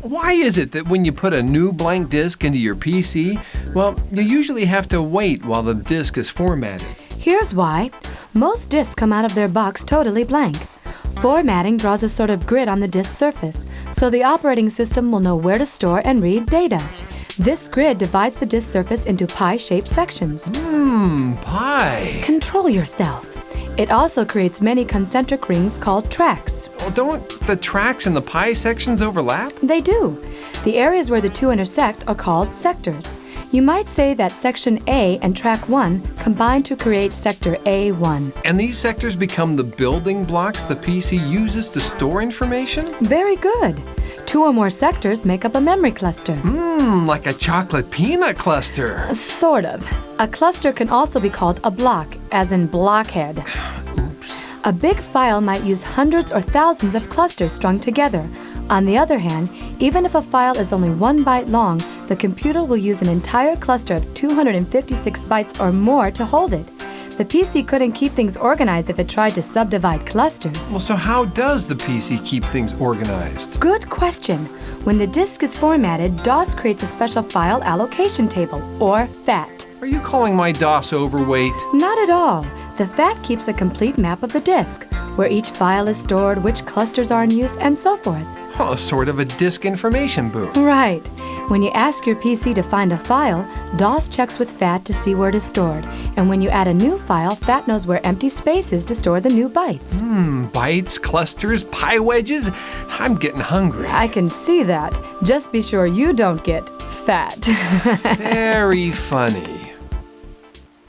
Why is it that when you put a new blank disk into your PC, well, you usually have to wait while the disk is formatted? Here's why. Most disks come out of their box totally blank. Formatting draws a sort of grid on the disk surface, so the operating system will know where to store and read data. This grid divides the disk surface into pie-shaped sections. Pie. Control yourself. It also creates many concentric rings called tracks. Well, don't the tracks and the pie sections overlap? They do. The areas where the two intersect are called sectors. You might say that section A and track 1 combine to create sector A1. And these sectors become the building blocks the PC uses to store information? Very good. 2 or more sectors make up a memory cluster. Like a chocolate peanut cluster. Sort of. A cluster can also be called a block, as in blockhead. Oops. A big file might use hundreds or thousands of clusters strung together. On the other hand, even if a file is only 1 byte long, the computer will use an entire cluster of 256 bytes or more to hold it. The PC couldn't keep things organized if it tried to subdivide clusters. Well, so how does the PC keep things organized? Good question. When the disk is formatted, DOS creates a special file allocation table, or FAT. Are you calling my DOS overweight? Not at all. The FAT keeps a complete map of the disk, where each file is stored, which clusters are in use, and so forth. Oh, sort of a disk information book. Right. When you ask your PC to find a file, DOS checks with FAT to see where it is stored. And when you add a new file, FAT knows where empty space is to store the new bytes. Bytes, clusters, pie wedges? I'm getting hungry. I can see that. Just be sure you don't get fat. Very funny.